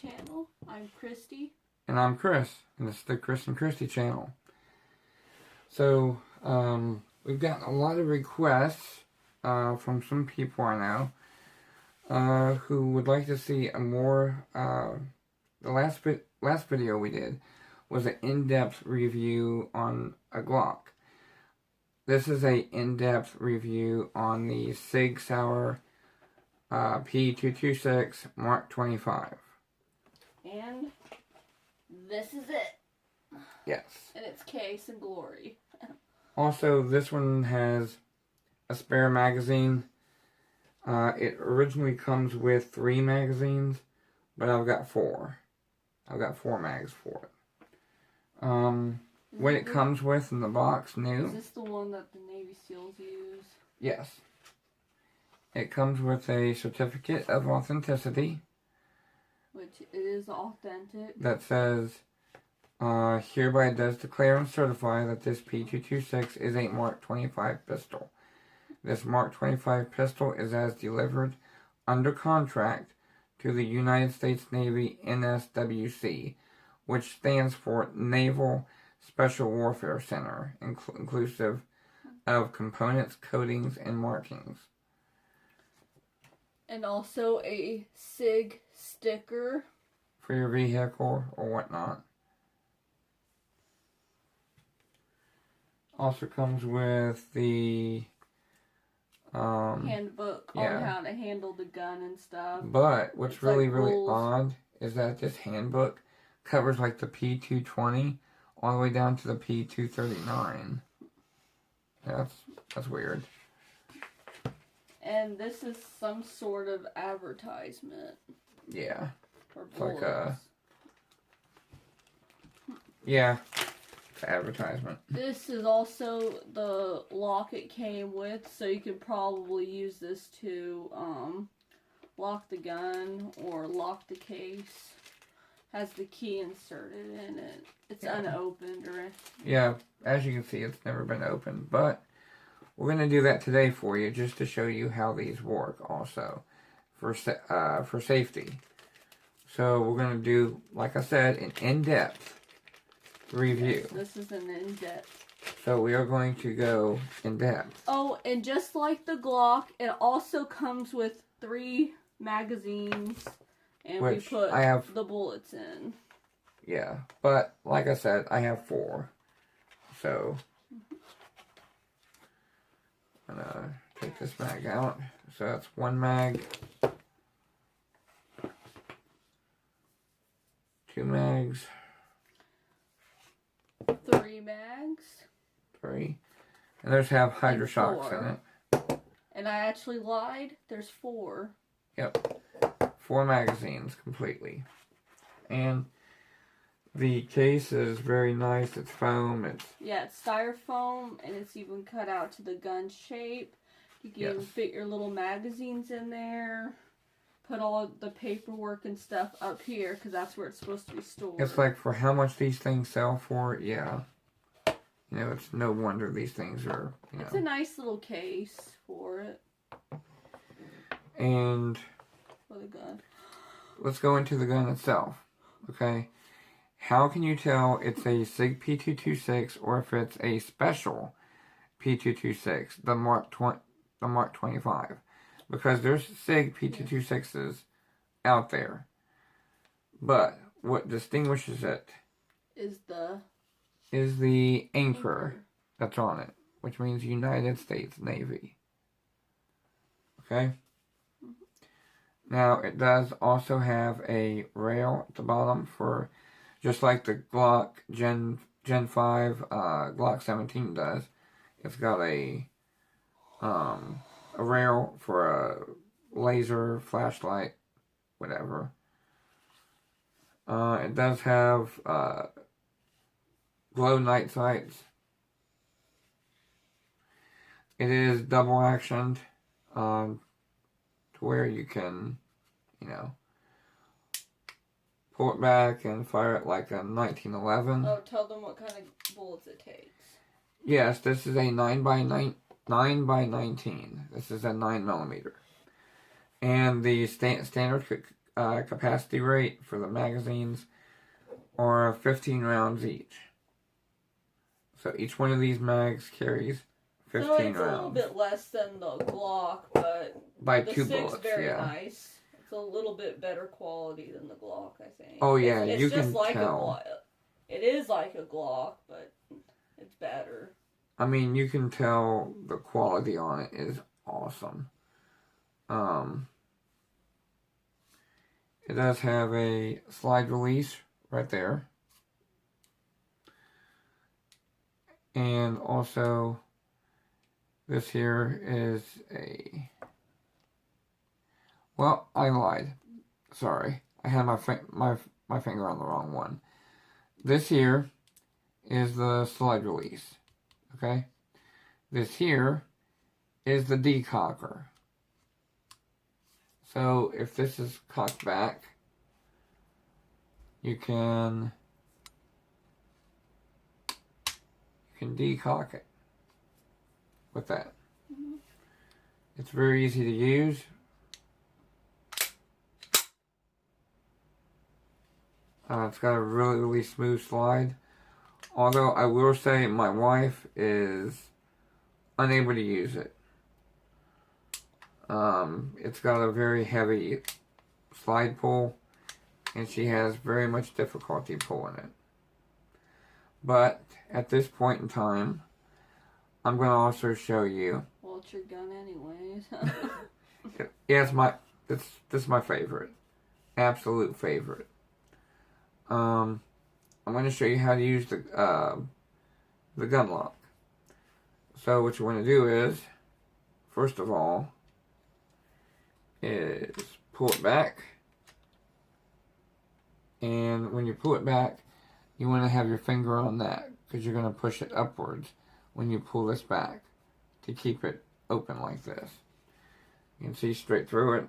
channel. I'm Christy. And I'm Chris, and it's the Chris and Christy channel. So, we've gotten a lot of requests from some people I know who would like to see a more, the last video we did was an in-depth review on a Glock. This is a in-depth review on the Sig Sauer p226 Mark 25. And this is it. Yes. In its case and glory. Also, this one has a spare magazine. It originally comes with 3 magazines, but I've got 4. I've got 4 mags for it. What it comes with in the box, new. Is this the one that the Navy SEALs use? Yes. It comes with a certificate of authenticity. Which is authentic. That says, hereby does declare and certify that this P226 is a Mark 25 pistol. This Mark 25 pistol is as delivered under contract to the United States Navy NSWC, which stands for Naval Special Warfare Center, inclusive of components, coatings, and markings. And also a SIG sticker. For your vehicle or whatnot. Also comes with the handbook on how to handle the gun and stuff. But what's it's really like odd is that this handbook covers like the P220 all the way down to the P239. That's weird. And this is some sort of advertisement. Yeah. For it's bullets. like yeah, it's an advertisement. This is also the lock it came with, so you could probably use this to lock the gun or lock the case. Has the key inserted in it. It's unopened or yeah, as you can see, it's never been opened, but we're going to do that today for you, just to show you how these work also, for safety. So we're going to do, like I said, an in-depth review. Yes, this is an in-depth. So we are going to go in-depth. Oh, and just like the Glock, it also comes with 3 magazines, and we put the bullets in. Yeah, but like I said, I have 4. So I'm going to take this mag out. So that's 1 mag. 2 mags. 3 mags. 3. And those have hydroshocks in it. And I actually lied. There's 4. Yep. 4 magazines completely. And the case is very nice. It's foam. It's styrofoam, and it's even cut out to the gun shape. You can even fit your little magazines in there. Put all the paperwork and stuff up here, because that's where it's supposed to be stored. It's like, for how much these things sell for, yeah. You know, it's no wonder these things are, It's a nice little case for it. And for the gun. Let's go into the gun itself, okay? How can you tell it's a SIG P226 or if it's a special P226, the Mark 25? Because there's SIG P226s out there. But what distinguishes it is the anchor that's on it, which means United States Navy. Okay? Now, it does also have a rail at the bottom for, just like the Glock Gen 5 Glock 17 does. It's got a rail for a laser, flashlight, whatever. It does have glow night sights. It is double actioned to where you can, you know, pull it back and fire it like a 1911. Oh, tell them what kind of bullets it takes. Yes, this is a 9x19. This is a 9mm. And the standard capacity rate for the magazines are 15 rounds each. So each one of these mags carries 15 so it's rounds. a little bit less than the Glock, but by the 2 stick's bullets, very yeah. nice. It's a little bit better quality than the Glock, I think. Oh yeah, it's you just can like tell. A Glock. It is like a Glock, but it's better. I mean, you can tell the quality on it is awesome. It does have a slide release right there. And also, this here is a... Well, I lied. Sorry. I had my finger on the wrong one. This here is the slide release. Okay? This here is the decocker. So, if this is cocked back, you can decock it with that. Mm-hmm. It's very easy to use. It's got a really smooth slide. Although I will say my wife is unable to use it. It's got a very heavy slide pull, and she has very much difficulty pulling it. But at this point in time, I'm going to also show you. Well, it's your gun anyways. Yeah, this is my favorite. Absolute favorite. I'm going to show you how to use the gun lock. So what you want to do is, first of all, is pull it back. And when you pull it back, you want to have your finger on that, because you're going to push it upwards when you pull this back to keep it open like this. You can see straight through it.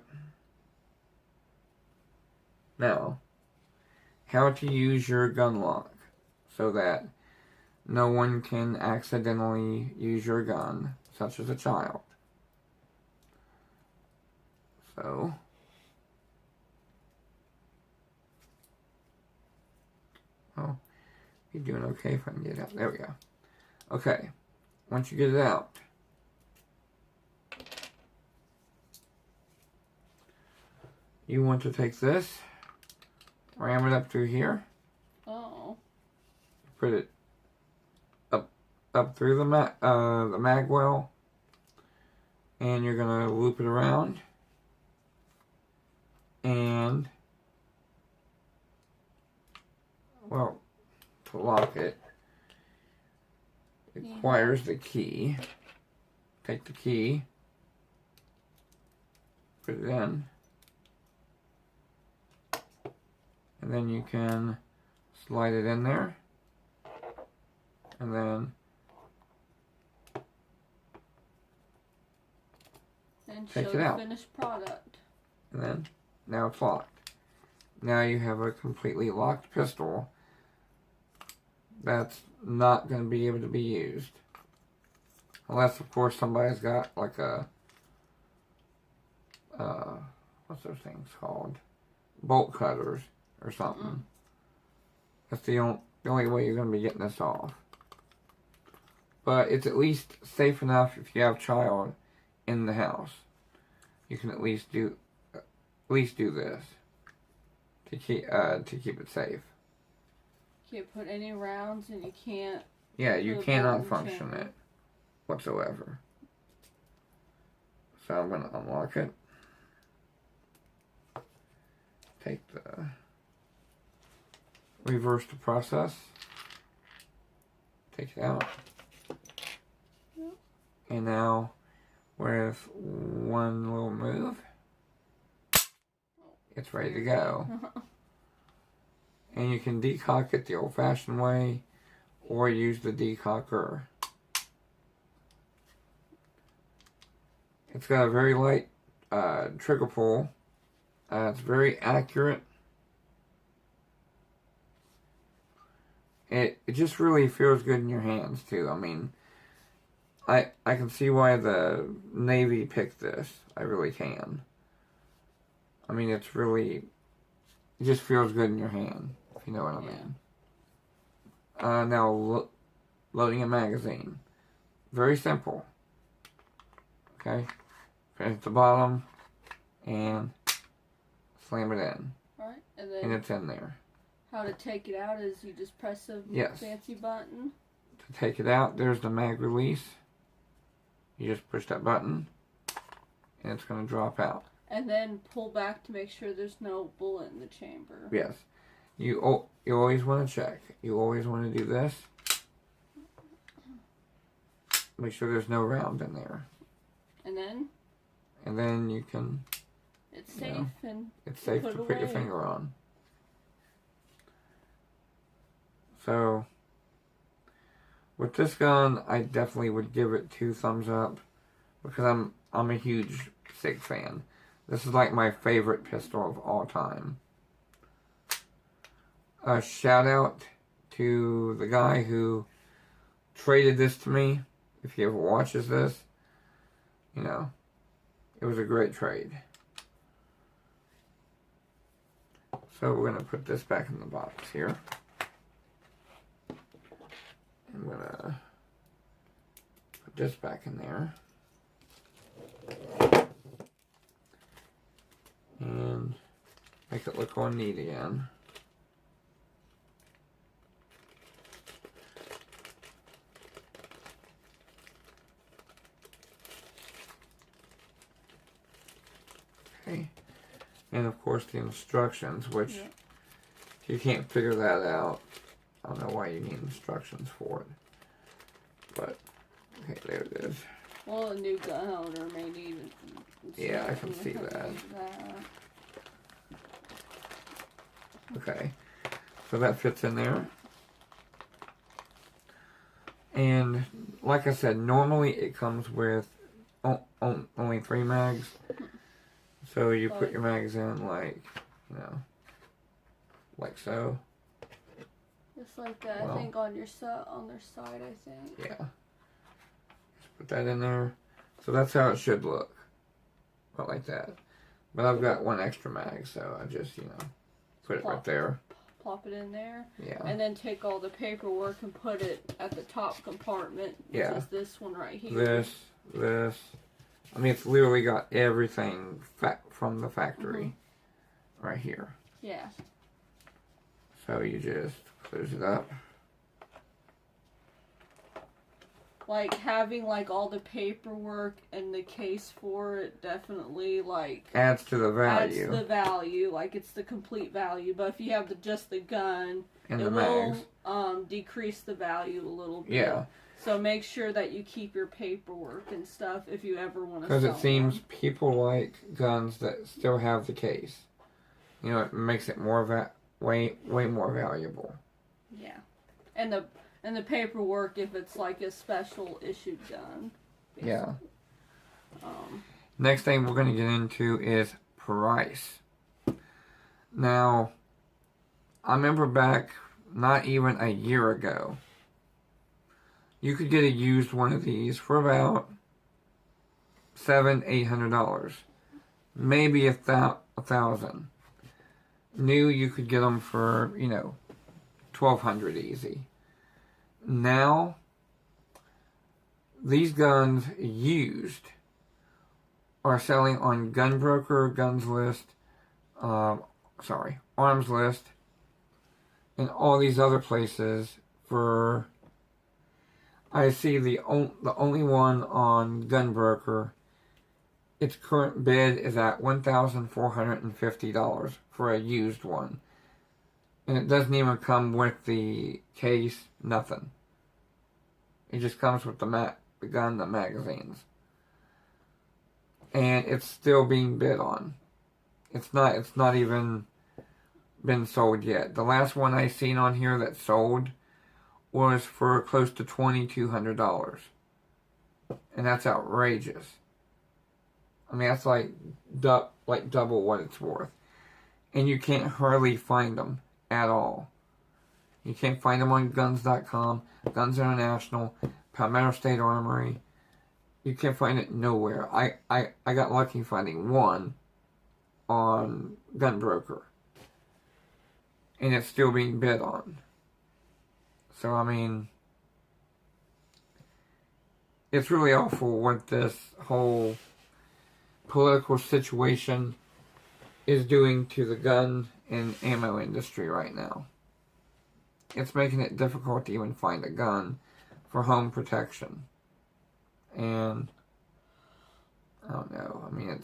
Now, how to use your gun lock so that no one can accidentally use your gun, such as a child. So, well, you're doing okay if I can get it out. There we go. Okay, once you get it out, you want to take this, ram it up through here. Oh. Put it up through the mag well, and you're gonna loop it around, and well, to lock it requires the key. Take the key, put it in, and then you can slide it in there, and then take it out. Finished product. And then now it's locked. Now you have a completely locked pistol that's not going to be able to be used, unless of course somebody's got like a what's those things called, bolt cutters or something. That's the only way you're going to be getting this off. But it's at least safe enough if you have a child in the house. You can at least do this to keep it safe. Can't put any rounds, and you can't. Yeah, you cannot function it whatsoever. So I'm going to unlock it. Reverse the process. Take it out. Yep. And now, with one little move, it's ready to go. And you can decock it the old-fashioned way, or use the decocker. It's got a very light trigger pull. It's very accurate. It just really feels good in your hands too. I mean, I can see why the Navy picked this. I really can. I mean, it's really It just feels good in your hand, if you know what I mean. Now, loading a magazine. Very simple. Okay? Press the bottom and slam it in. Alright, and then... And it's in there. How to take it out is you just press a fancy button. To take it out, there's the mag release. You just push that button, and it's going to drop out. And then pull back to make sure there's no bullet in the chamber. Yes. You always want to check. You always want to do this. Make sure there's no round in there. And then? And then you can... It's safe and it's safe to put your finger on. So, with this gun, I definitely would give it 2 thumbs up because I'm a huge SIG fan. This is like my favorite pistol of all time. A shout out to the guy who traded this to me. If he ever watches this, you know, it was a great trade. So we're going to put this back in the box here. I'm going to put this back in there. And make it look all neat again. Okay. And of course the instructions, which if you can't figure that out, I don't know why you need instructions for it. But, okay, there it is. Well, a new gun owner may need... Yeah, I can see that. Okay, so that fits in there. And, like I said, normally it comes with only 3 mags. So you put your mags in like, you know, like so. Just like that, well, I think on their side, I think. Yeah. Just put that in there. So that's how it should look. Not like that. But I've got 1 extra mag, so I just, you know, put it right there. Plop it in there. Yeah. And then take all the paperwork and put it at the top compartment, which is this one right here. This. I mean, it's literally got everything from the factory right here. Yeah. So you just close it up. Like, having, like, all the paperwork and the case for it definitely, like... Adds to the value. Adds to the value. Like, it's the complete value. But if you have just the gun, and it will decrease the value a little bit. Yeah. So make sure that you keep your paperwork and stuff if you ever want to sell them. Because it seems people like guns that still have the case. You know, it makes it way more valuable. Yeah. And the paperwork if it's like a special issued gun. Basically. Yeah. Next thing we're going to get into is price. Now, I remember back not even a year ago, you could get a used one of these for about $700-800, maybe $1,000. New, you could get them for, you know, $1,200 easy. Now, these guns used are selling on Gunbroker, Guns List, Arms List, and all these other places for... I see the only one on Gunbroker, its current bid is at $1,450 for a used one. And it doesn't even come with the case, nothing. It just comes with the gun, the magazines. And it's still being bid on. It's not even been sold yet. The last one I seen on here that sold was for close to $2,200. And that's outrageous. I mean, that's like double what it's worth. And you can't hardly find them at all. You can't find them on guns.com, Guns International, Palmetto State Armory. You can't find it nowhere. I got lucky finding one on Gunbroker. and it's still being bid on. So, I mean, it's really awful what this whole political situation is doing to the gun and ammo industry right now. It's making it difficult to even find a gun for home protection. And I don't know. I mean,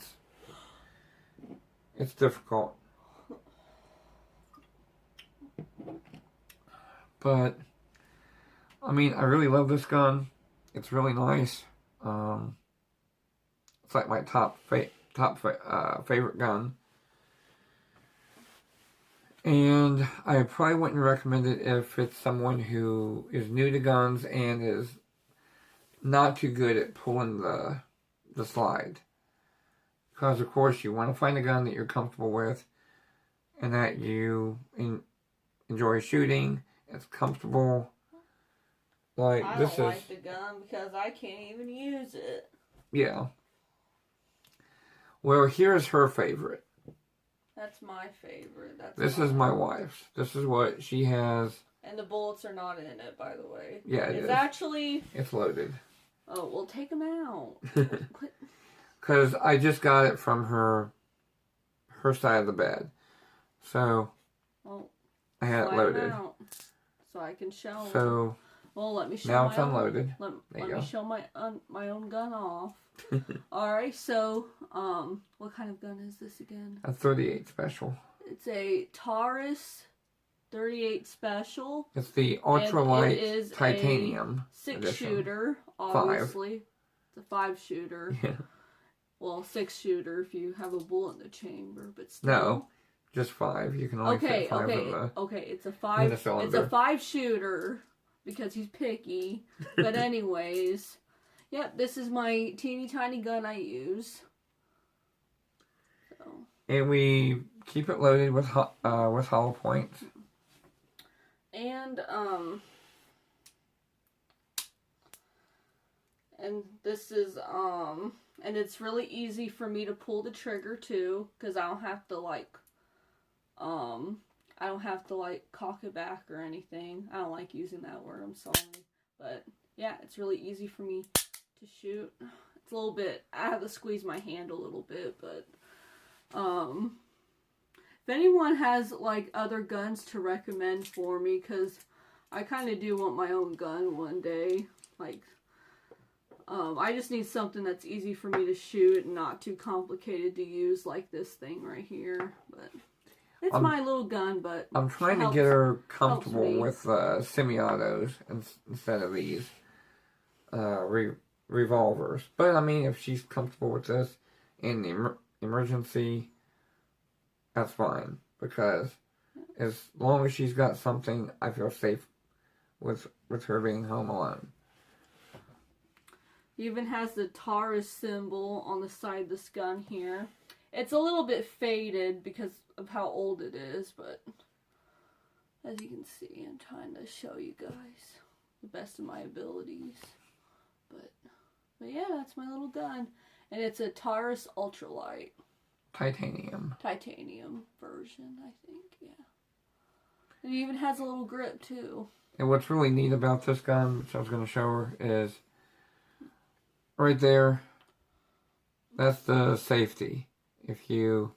it's difficult. But I mean, I really love this gun. It's really nice. It's like my favorite gun. And I probably wouldn't recommend it if it's someone who is new to guns and is not too good at pulling the slide. Because, of course, you want to find a gun that you're comfortable with and that you enjoy shooting. It's comfortable. Like, I don't like the gun because I can't even use it. Yeah. Well, here's her favorite. That's my favorite. This is my wife's. This is what she has. And the bullets are not in it, by the way. Yeah, it's actually... It's loaded. Oh, well, take them out. Because I just got it from her side of the bed. So, well, I had it loaded. Out so I can show them. So, well, let me show now it's unloaded. Let me show my own gun off. Alright, so, what kind of gun is this again? A 38 special. It's a Taurus 38 special. It's the ultralight titanium. 6-shooter, obviously. It's a 5-shooter. Yeah. Well, 6-shooter if you have a bullet in the chamber, but still. No, just 5. You can only fit 5 in the... Okay, it's a 5. It's a 5-shooter because he's picky. But anyways, yep, this is my teeny tiny gun I use. So. And we keep it loaded with hollow points. And this is and it's really easy for me to pull the trigger too, because I don't have to like cock it back or anything. I don't like using that word, I'm sorry. But yeah, it's really easy for me to shoot. It's a little bit, I have to squeeze my hand a little bit, but if anyone has like other guns to recommend for me, because I kind of do want my own gun one day, like I just need something that's easy for me to shoot and not too complicated to use, like this thing right here. But it's my little gun, but I'm trying to get her comfortable with semi-autos instead of these revolvers. But I mean, if she's comfortable with this in the emergency, that's fine. Because as long as she's got something, I feel safe with her being home alone. It even has the Taurus symbol on the side of this gun here. It's a little bit faded because of how old it is, but as you can see, I'm trying to show you guys the best of my abilities. But yeah, that's my little gun. And it's a Taurus Ultralight. Titanium version, I think, yeah. And it even has a little grip, too. And what's really neat about this gun, which I was going to show her, is right there, that's the safety. If you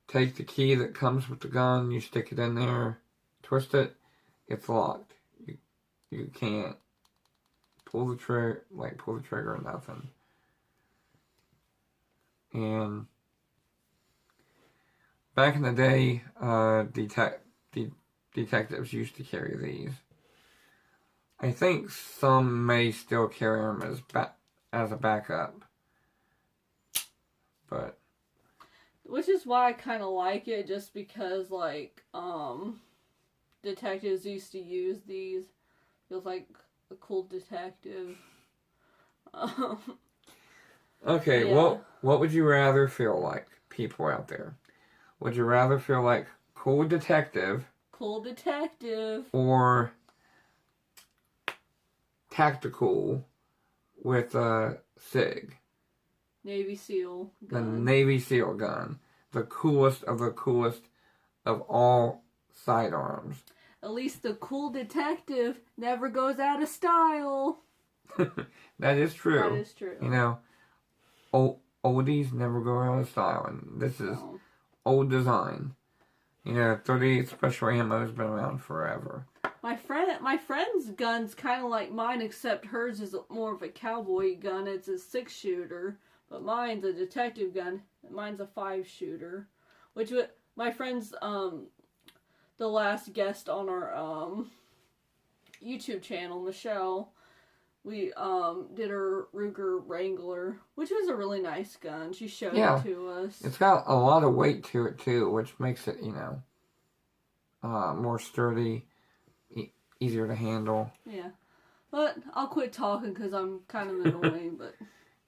take the key that comes with the gun, you stick it in there, twist it, it's locked. You can't pull the trigger or nothing. And back in the day, detectives used to carry these. I think some may still carry them as a backup. But which is why I kind of like it, just because like detectives used to use these. Feels like a cool detective. Okay, yeah. What would you rather feel like, people out there? Would you rather feel like cool detective, or tactical with a SIG? Navy SEAL gun. The Navy SEAL gun. The coolest of all sidearms. At least the cool detective never goes out of style. That is true. That is true. You know, oldies never go out of style, and this is old design. You know, 38 special ammo has been around forever. My friend's gun's kind of like mine, except hers is more of a cowboy gun. It's a 6-shooter, but mine's a detective gun. Mine's a 5-shooter, which my friend's the last guest on our YouTube channel, Michelle. We did her Ruger Wrangler, which was a really nice gun. She showed it to us. It's got a lot of weight to it too, which makes it, you know, more sturdy, easier to handle. Yeah, but I'll quit talking because I'm kind of annoying. But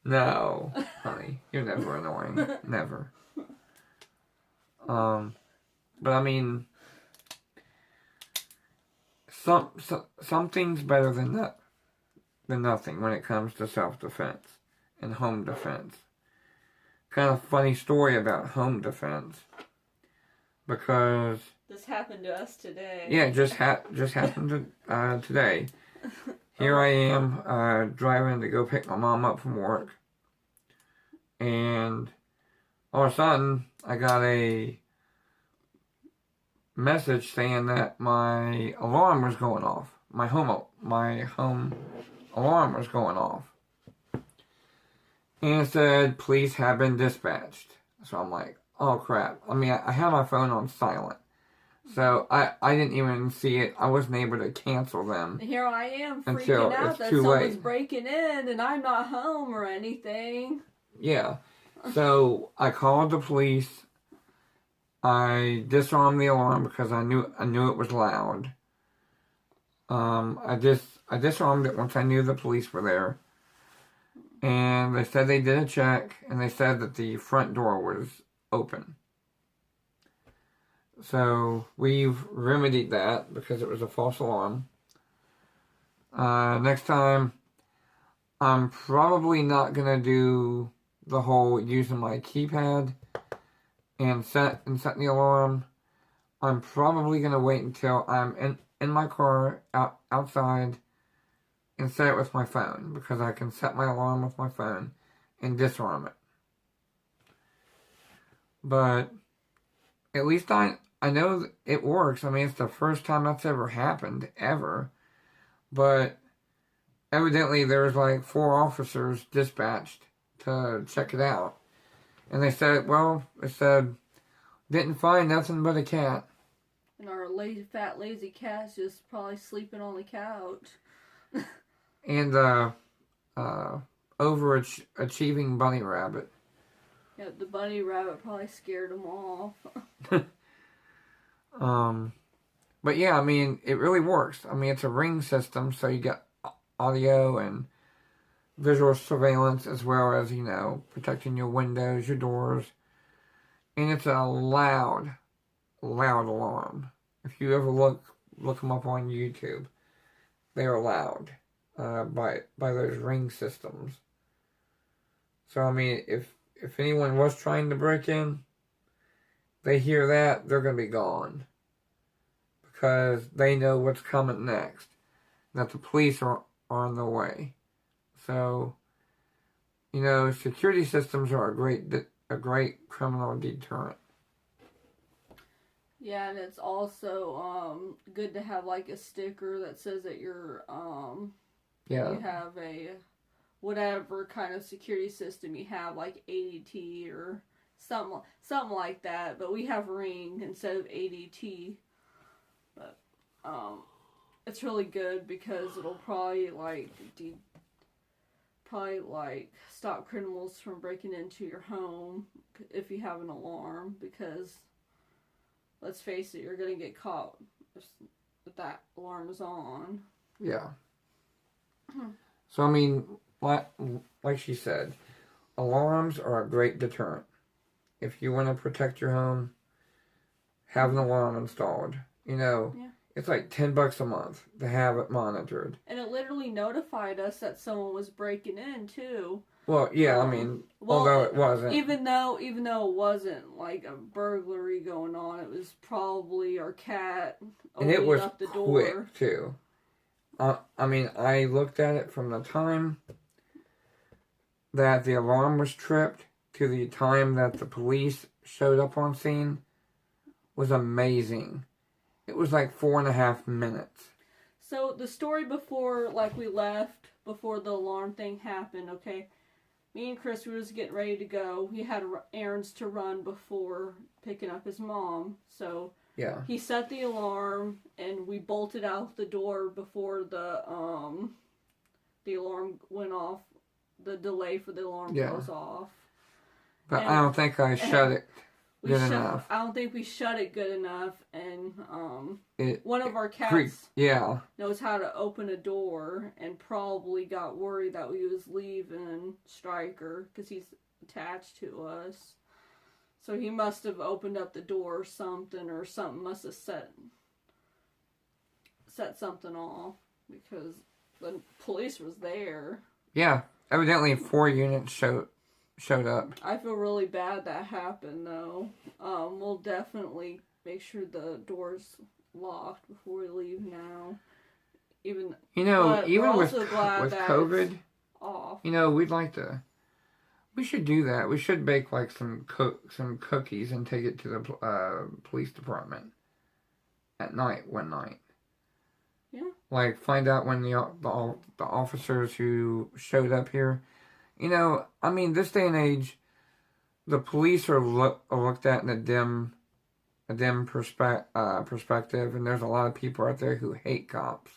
no, honey, you're never annoying, never. But I mean, something's better than nothing when it comes to self-defense and home defense. Kind of funny story about home defense, because this happened to us today. Yeah, it just happened today. Here I am driving to go pick my mom up from work, and all of a sudden I got a message saying that my alarm was going off. My home alarm was going off. And it said, police have been dispatched. So I'm like, oh crap. I mean, I had my phone on silent. So I didn't even see it. I wasn't able to cancel them. Here I am freaking out that someone's breaking in and I'm not home or anything. Yeah. So I called the police. I disarmed the alarm because I knew it was loud. I disarmed it once I knew the police were there. And they said they did a check, and they said that the front door was open. So we've remedied that because it was a false alarm. Next time, I'm probably not going to do the whole using my keypad and set the alarm. I'm probably going to wait until I'm in my car outside and set it with my phone, because I can set my alarm with my phone and disarm it. But at least I know it works. I mean, it's the first time that's ever happened, ever. But evidently there's like 4 officers dispatched to check it out. And they said, didn't find nothing but a cat. And our fat lazy cat's just probably sleeping on the couch. And overachieving bunny rabbit. Yeah, the bunny rabbit probably scared him off. But yeah, I mean, it really works. I mean, it's a ring system, so you get audio and visual surveillance, as well as, you know, protecting your windows, your doors. And it's a loud alarm. If you ever look them up on YouTube, they are loud by those ring systems. So I mean, if anyone was trying to break in, they hear that, they're gonna be gone, because they know what's coming next, that the police are on the way. So, you know, security systems are a great criminal deterrent. Yeah, and it's also good to have like a sticker that says that you're you have a whatever kind of security system you have, like ADT or something like that. But we have Ring instead of ADT. But it's really good because it'll probably stop criminals from breaking into your home if you have an alarm, because let's face it, you're going to get caught if that alarm is on. Yeah. So, I mean, like she said, alarms are a great deterrent. If you want to protect your home, have an alarm installed. You know, It's like $10 a month to have it monitored. And it literally notified us that someone was breaking in too. Well, yeah, I mean, although it wasn't. Even though it wasn't like a burglary going on, it was probably our cat opening up the door. And it was quick too. I mean, I looked at it from the time that the alarm was tripped to the time that the police showed up on scene was amazing. It was like 4.5 minutes. So the story before, like, we left, before the alarm thing happened, okay, me and Chris was getting ready to go. He had errands to run before picking up his mom, so yeah, he set the alarm, and we bolted out the door before the alarm went off. The delay for the alarm goes off. But I don't think I shut it good enough. I don't think we shut it good enough, and one of our cats knows how to open a door, and probably got worried that we was leaving Stryker because he's attached to us. So he must have opened up the door or something must have set something off because the police was there. Yeah, evidently 4 units showed up. I feel really bad that happened, though. We'll definitely make sure the door's locked before we leave now. Even with COVID, off. We should do that. We should bake like some cookies and take it to the police department at night one night. Yeah. Like find out when the officers who showed up here. I mean, this day and age, the police are looked at in a dim perspective, and there's a lot of people out there who hate cops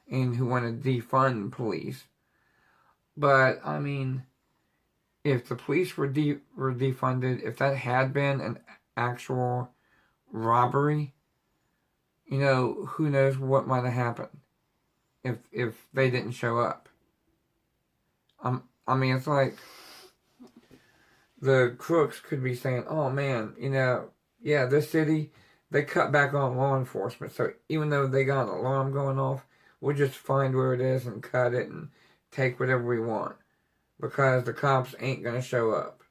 and who want to defund police. But I mean, if the police were defunded, if that had been an actual robbery, who knows what might have happened if they didn't show up. I mean, it's like the crooks could be saying, oh man, this city, they cut back on law enforcement. So even though they got an alarm going off, we'll just find where it is and cut it and take whatever we want. Because the cops ain't going to show up.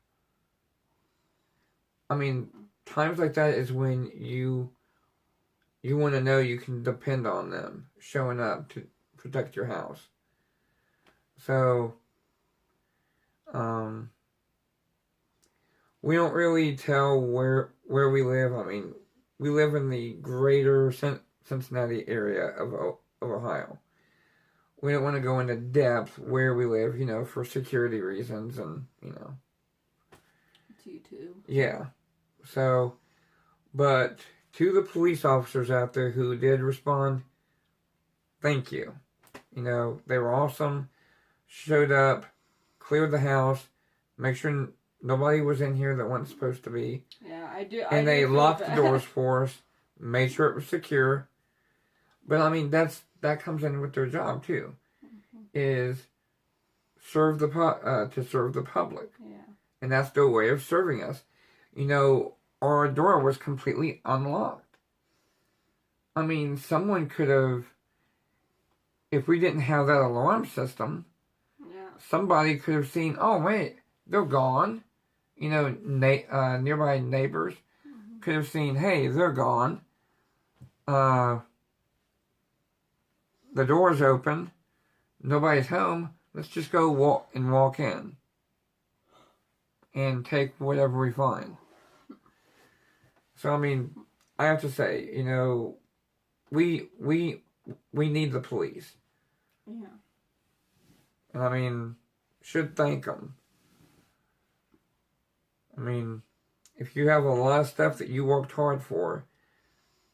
I mean, times like that is when you want to know you can depend on them showing up to protect your house. So, we don't really tell where we live. I mean, we live in the greater Cincinnati area of Ohio. We don't want to go into depth where we live, for security reasons and, It's you too. Yeah. So, but to the police officers out there who did respond, thank you. They were awesome. Showed up, cleared the house, make sure nobody was in here that wasn't supposed to be. Yeah, I do. And they locked the doors for us, made sure it was secure. But I mean, that comes in with their job too, is to serve the public. Yeah. And that's their way of serving us. Our door was completely unlocked. I mean, someone could have, if we didn't have that alarm system, somebody could have seen, oh wait, they're gone. Nearby neighbors could have seen, hey, they're gone. The door's open. Nobody's home. Let's just go walk in. And take whatever we find. So, I mean, I have to say, we need the police. Yeah. And I mean, should thank them. I mean, if you have a lot of stuff that you worked hard for,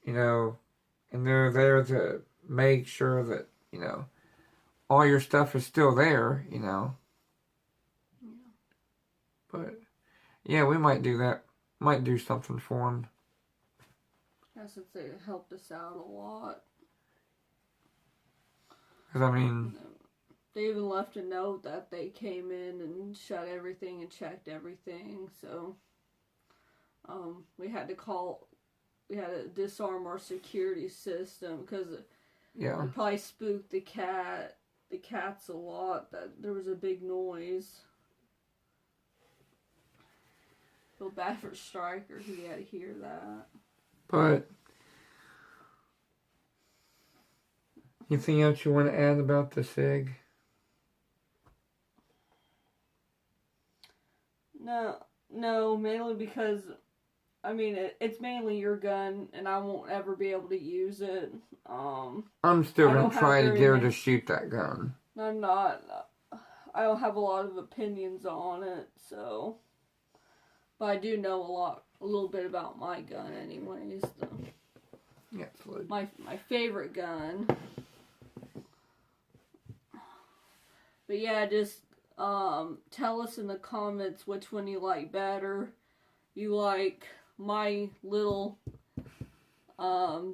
and they're there to make sure that, all your stuff is still there, Yeah. But, yeah, we might do that. Might do something for them. Yeah, since they helped us out a lot. Because, I mean, they even left a note that they came in and shut everything and checked everything. So, we had to call we had to disarm our security system because Yeah. it probably spooked the cats a lot. That there was a big noise. Feel bad for Stryker because he had to hear that. But anything else you want to add about the SIG? No, mainly because, I mean, it's mainly your gun, and I won't ever be able to use it. I'm still going to try to get her to shoot that gun. I'm not. I don't have a lot of opinions on it, so. But I do know a little bit about my gun anyways. So. Yeah, absolutely. My favorite gun. But yeah, just tell us in the comments which one you like better. You like my little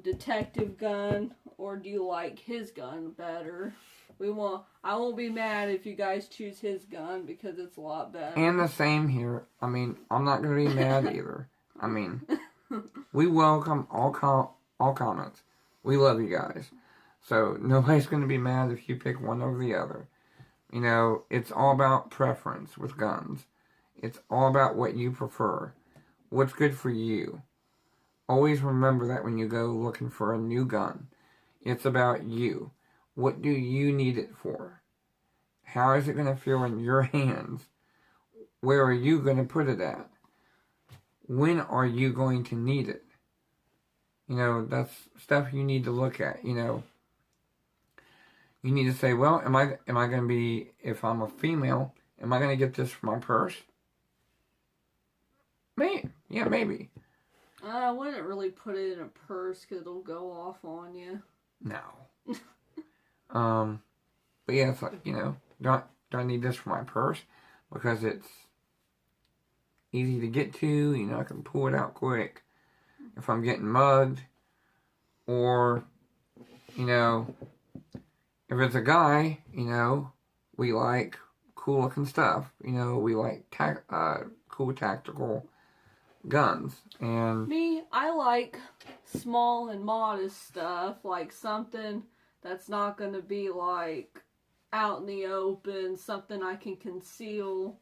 detective gun, or do you like his gun better? I won't be mad if you guys choose his gun because it's a lot better. And the same here. I mean, I'm not going to be mad either. I mean, we welcome all comments. We love you guys. So nobody's going to be mad if you pick one over the other. You know, it's all about preference with guns. It's all about what you prefer. What's good for you. Always remember that when you go looking for a new gun. It's about you. What do you need it for? How is it going to feel in your hands? Where are you going to put it at? When are you going to need it? You know, that's stuff you need to look at, you know. You need to say, well, am I going to be, if I'm a female, am I going to get this for my purse? Maybe. Yeah, maybe. I wouldn't really put it in a purse because it'll go off on you. No. But yeah, it's like, you know, do I need this for my purse? Because it's easy to get to, you know, I can pull it out quick. If I'm getting mugged, or, you know, if it's a guy, you know, we like cool looking stuff. You know, we like cool tactical guns. And me, I like small and modest stuff, like something that's not going to be like out in the open, something I can conceal,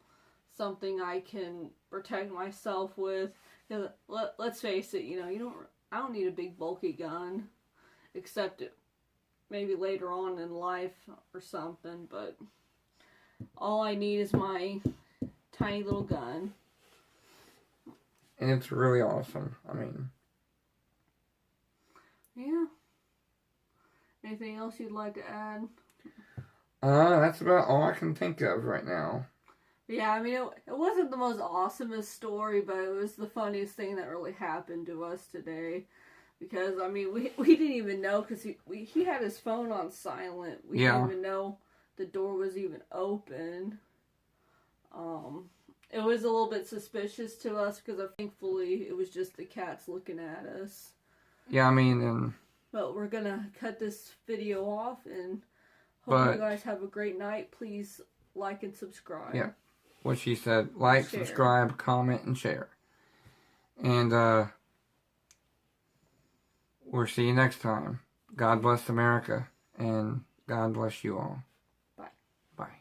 something I can protect myself with. Because let's face it, you know, I don't need a big bulky gun, except maybe later on in life or something, but all I need is my tiny little gun. And it's really awesome. I mean, yeah. Anything else you'd like to add? That's about all I can think of right now. Yeah, I mean, it wasn't the most awesomest story, but it was the funniest thing that really happened to us today. Because, I mean, we didn't even know, because he had his phone on silent. We didn't even know the door was even open. It was a little bit suspicious to us, because thankfully it was just the cats looking at us. Yeah, I mean, But we're going to cut this video off, and hope you guys have a great night. Please like and subscribe. Yeah, what she said. Like, subscribe, comment, and share. And, we'll see you next time. God bless America, and God bless you all. Bye. Bye.